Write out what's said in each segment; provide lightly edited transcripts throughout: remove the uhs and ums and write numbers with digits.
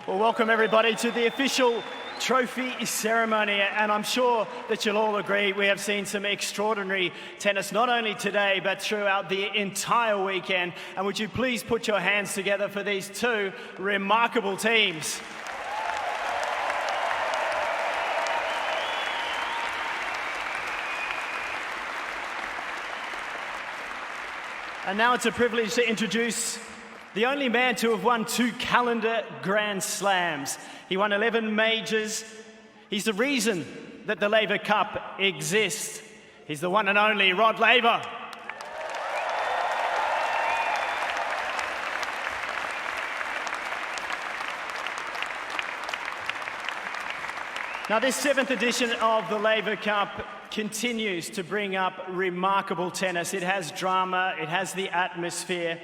Well, welcome everybody to the official trophy ceremony, and I'm sure that you'll all agree we have seen some extraordinary tennis, not only today, but throughout the entire weekend. And would you please put your hands together for these two remarkable teams. And now it's a privilege to introduce the only man to have won 2 calendar Grand Slams. He won 11 majors. He's the reason that the Laver Cup exists. He's the one and only Rod Laver. Now, this 7th edition of the Laver Cup continues to bring up remarkable tennis. It has drama, it has the atmosphere,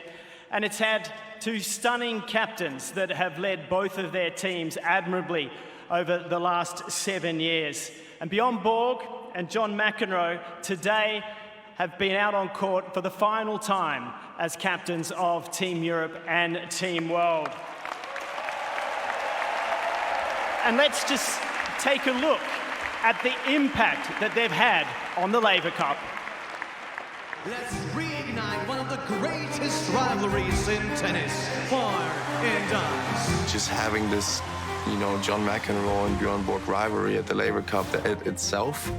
and it's had 2 stunning captains that have led both of their teams admirably over the last 7 years. And Björn Borg and John McEnroe today have been out on court for the final time as captains of Team Europe and Team World. And let's just take a look at the impact that they've had on the Laver Cup. Let's reignite one of the greatest rivalries in tennis, far and dice. Just having this, you know, John McEnroe and Björn Borg rivalry at the Laver Cup itself,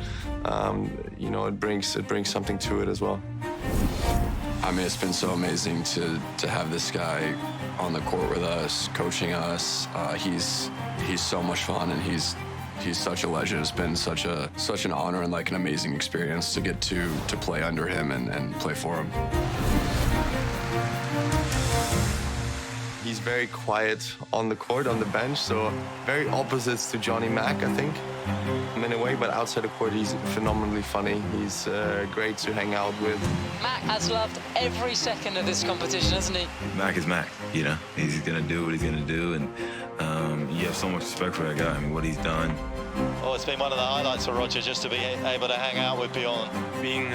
you know, it brings something to it as well. I mean, it's been so amazing to have this guy on the court with us, coaching us. He's so much fun, and he's such a legend. It's been such an honor and like an amazing experience to get to play under him and play for him. He's very quiet on the court, on the bench, so very opposites to Johnny Mac, I think, in a way, but outside the court, he's phenomenally funny. He's great to hang out with. Mac has loved every second of this competition, hasn't he? Mac is Mac, you know? He's gonna do what he's gonna do, and you have so much respect for that guy. I mean, what he's done. Oh, it's been one of the highlights for Roger just to be able to hang out with Björn. Being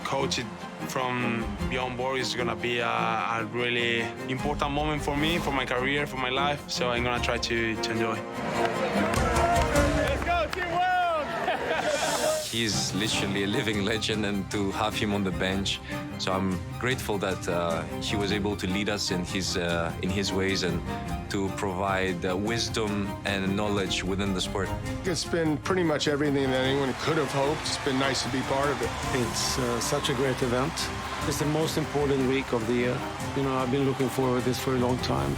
coached from Björn Borg is gonna be a really important moment for me, for my career, for my life. So I'm gonna try to enjoy. Let's go, Team World! He's literally a living legend, and to have him on the bench. So I'm grateful that he was able to lead us in his ways and to provide wisdom and knowledge within the sport. It's been pretty much everything that anyone could have hoped. It's been nice to be part of it. It's such a great event. It's the most important week of the year. You know, I've been looking forward to this for a long time.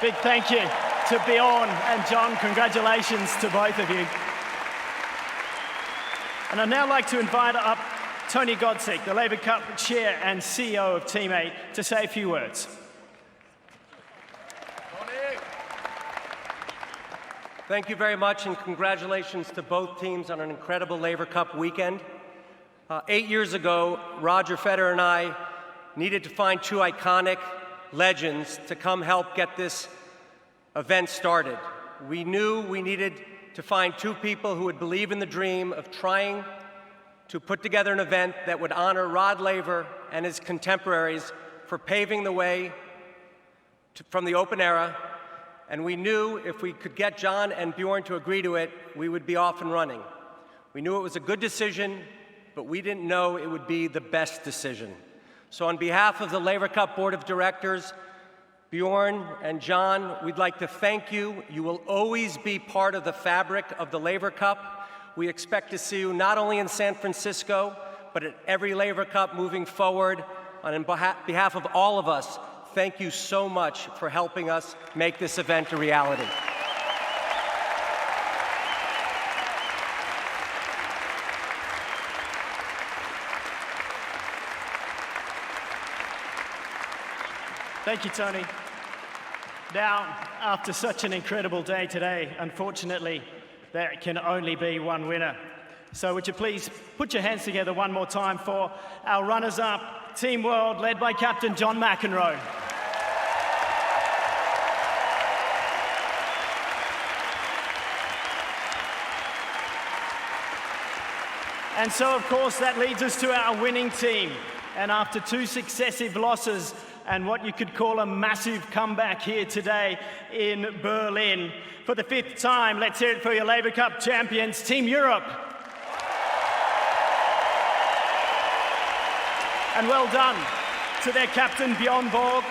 Big thank you to Björn and John. Congratulations to both of you. And I'd now like to invite up Tony Godsick, the Laver Cup Chair and CEO of Team 8, to say a few words. Thank you very much, and congratulations to both teams on an incredible Laver Cup weekend. 8 years ago, Roger Federer and I needed to find 2 iconic legends to come help get this event started. We knew we needed to find 2 people who would believe in the dream of trying to put together an event that would honor Rod Laver and his contemporaries for paving the way from the open era. And we knew if we could get John and Björn to agree to it, we would be off and running. We knew it was a good decision, but we didn't know it would be the best decision. So on behalf of the Laver Cup Board of Directors, Björn and John, we'd like to thank you. You will always be part of the fabric of the Laver Cup. We expect to see you not only in San Francisco, but at every Laver Cup moving forward. And on behalf of all of us, thank you so much for helping us make this event a reality. Thank you, Tony. Now, after such an incredible day today, unfortunately, there can only be one winner. So would you please put your hands together one more time for our runners-up, Team World, led by Captain John McEnroe. And so, of course, that leads us to our winning team. And after 2 successive losses and what you could call a massive comeback here today in Berlin, for the 5th time, let's hear it for your Laver Cup champions, Team Europe. And well done to their captain Björn Borg,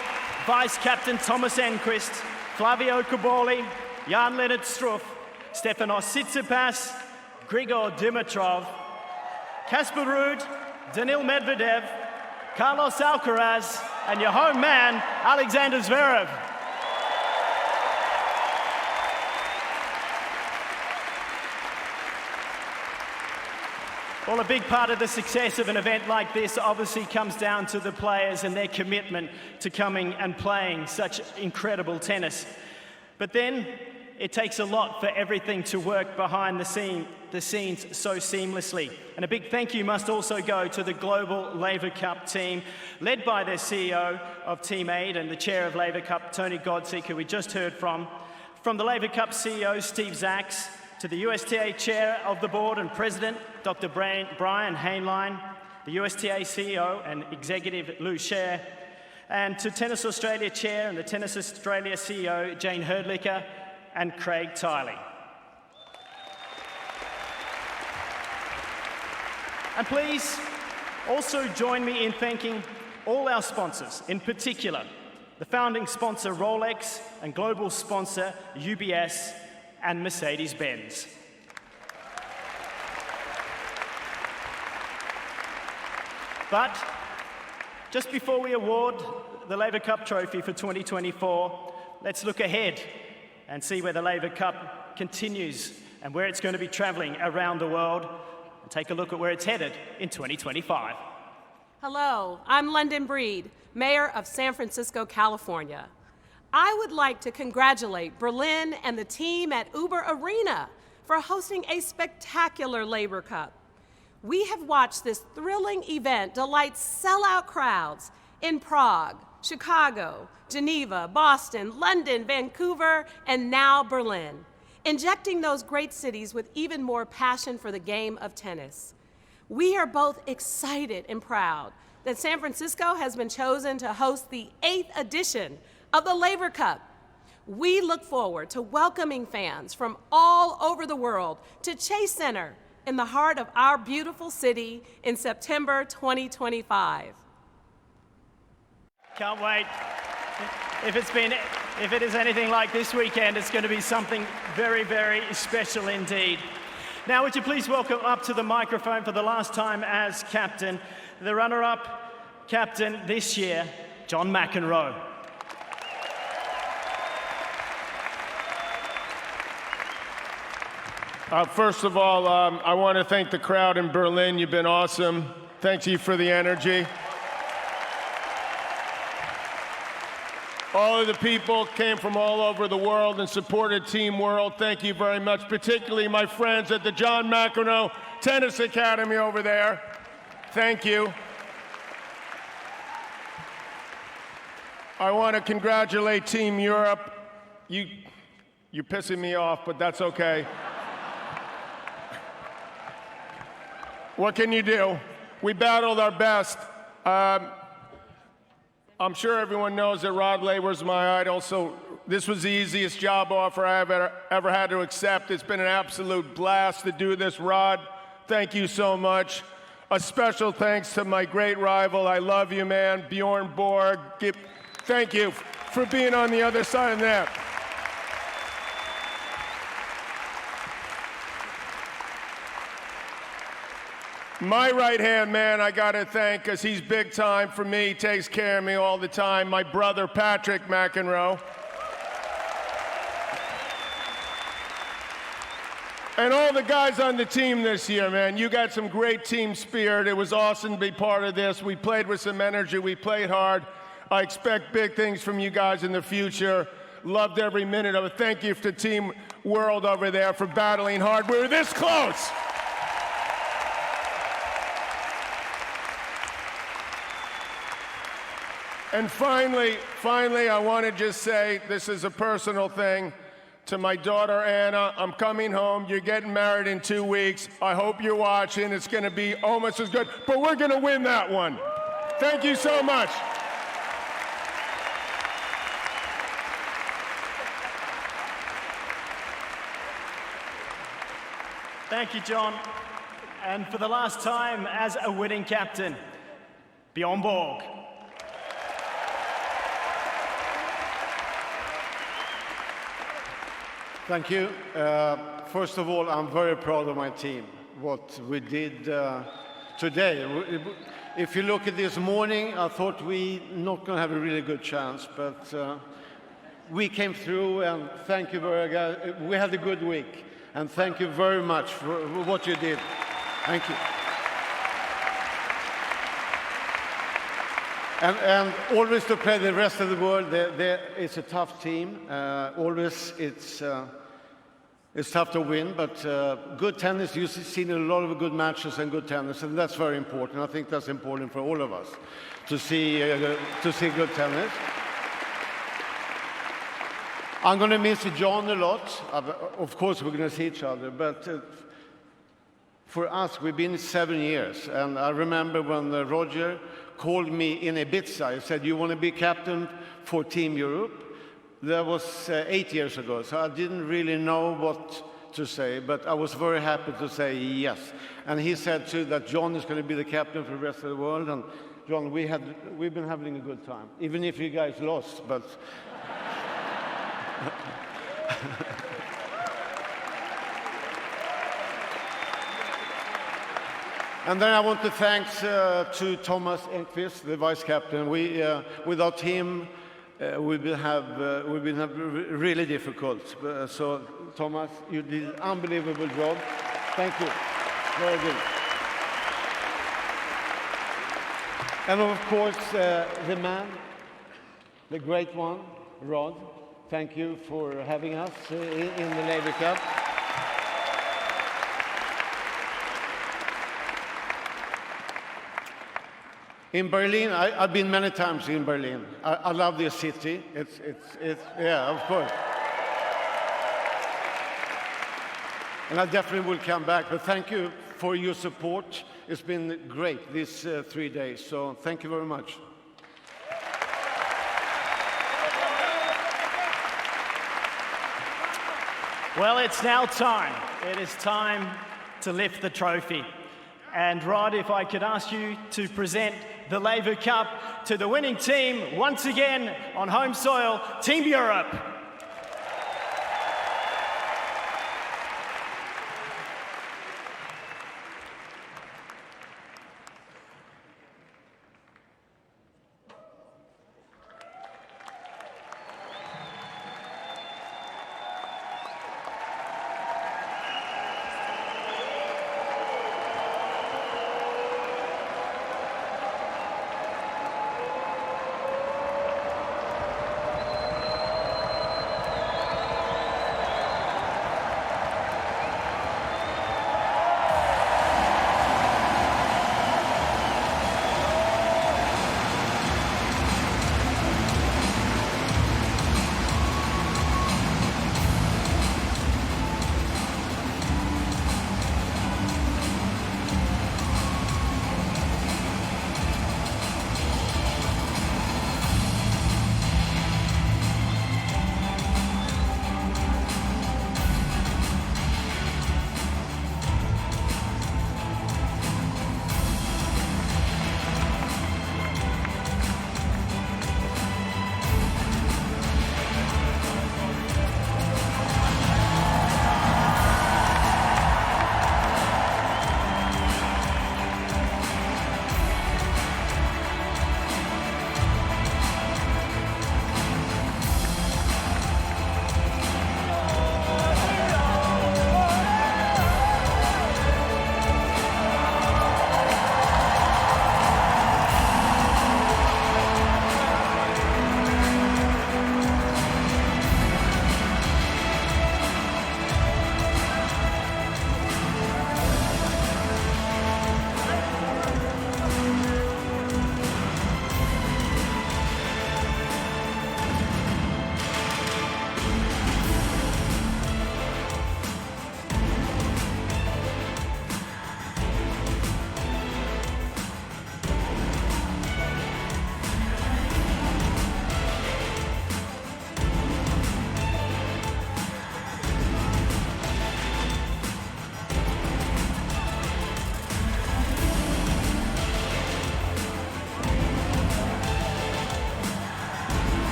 vice-captain Thomas Enqvist, Flavio Cobolli, Jan-Lennard Struff, Stefanos Tsitsipas, Grigor Dimitrov, Casper Ruud, Daniil Medvedev, Carlos Alcaraz, and your home man, Alexander Zverev. Well, a big part of the success of an event like this obviously comes down to the players and their commitment to coming and playing such incredible tennis. But then it takes a lot for everything to work behind the scenes so seamlessly. And a big thank you must also go to the global Laver Cup team, led by their CEO of Team 8 and the chair of Laver Cup, Tony Godsick, who we just heard from the Laver Cup CEO, Steve Zacks, to the USTA chair of the board and president, Dr. Brian Hainline, the USTA CEO and executive Lou Scher, and to Tennis Australia chair and the Tennis Australia CEO, Jane Herdlicker, and Craig Tiley. And please also join me in thanking all our sponsors, in particular, the founding sponsor Rolex and global sponsor UBS and Mercedes-Benz. But just before we award the Laver Cup trophy for 2024, let's look ahead and see where the Laver Cup continues and where it's going to be traveling around the world, and take a look at where it's headed in 2025. Hello, I'm London Breed, Mayor of San Francisco, California. I would like to congratulate Berlin and the team at Uber Arena for hosting a spectacular Laver Cup. We have watched this thrilling event delight sellout crowds in Prague, Chicago, Geneva, Boston, London, Vancouver, and now Berlin, injecting those great cities with even more passion for the game of tennis. We are both excited and proud that San Francisco has been chosen to host the 8th edition of the Laver Cup. We look forward to welcoming fans from all over the world to Chase Center in the heart of our beautiful city in September 2025. Can't wait. If it is anything like this weekend, it's going to be something very, very special indeed. Now, would you please welcome up to the microphone for the last time as captain, the runner-up captain this year, John McEnroe. First of all, I want to thank the crowd in Berlin. You've been awesome. Thank you for the energy. All of the people came from all over the world and supported Team World. Thank you very much, particularly my friends at the John McEnroe Tennis Academy over there. Thank you. I want to congratulate Team Europe. You're pissing me off, but that's okay. What can you do? We battled our best. I'm sure everyone knows that Rod Laver's my idol, so this was the easiest job offer I've ever had to accept. It's been an absolute blast to do this, Rod. Thank you so much. A special thanks to my great rival, I love you, man, Björn Borg. Thank you for being on the other side of that. My right-hand man, I got to thank, because he's big time for me, takes care of me all the time, my brother, Patrick McEnroe. And all the guys on the team this year, man, you got some great team spirit. It was awesome to be part of this. We played with some energy. We played hard. I expect big things from you guys in the future. Loved every minute of it. Thank you to Team World over there for battling hard. We were this close. And finally, I want to just say, this is a personal thing, to my daughter, Anna. I'm coming home. You're getting married in 2 weeks. I hope you're watching. It's going to be almost as good, but we're going to win that one. Thank you so much. Thank you, John. And for the last time as a winning captain, Björn Borg. Thank you. First of all, I'm very proud of my team, what we did today. If you look at this morning, I thought we not going to have a really good chance, but we came through, and thank you very much. We had a good week, and thank you very much for what you did. Thank you. And always to play the rest of the world, it's a tough team. Always it's tough to win, but good tennis, you've seen a lot of good matches and good tennis, and that's very important. I think that's important for all of us, to see good tennis. I'm going to miss John a lot. Of course, we're going to see each other, but for us, we've been 7 years, and I remember when Roger called me in Ibiza. He said, "You want to be captain for Team Europe?" That was 8 years ago, so I didn't really know what to say, but I was very happy to say yes. And he said too that John is going to be the captain for the rest of the world. And John, we've been having a good time, even if you guys lost. But and then I want to thank to Thomas Enqvist, the vice captain. Without him, we've been really difficult. So Thomas, you did an unbelievable job. Thank you. Very good. And of course, the man, the great one, Rod. Thank you for having us in the Laver Cup. In Berlin, I've been many times in Berlin. I love this city. It's yeah, of course. And I definitely will come back. But thank you for your support. It's been great these 3 days. So thank you very much. Well, it's now time. It is time to lift the trophy. And Rod, if I could ask you to present the Laver Cup to the winning team once again on home soil, Team Europe.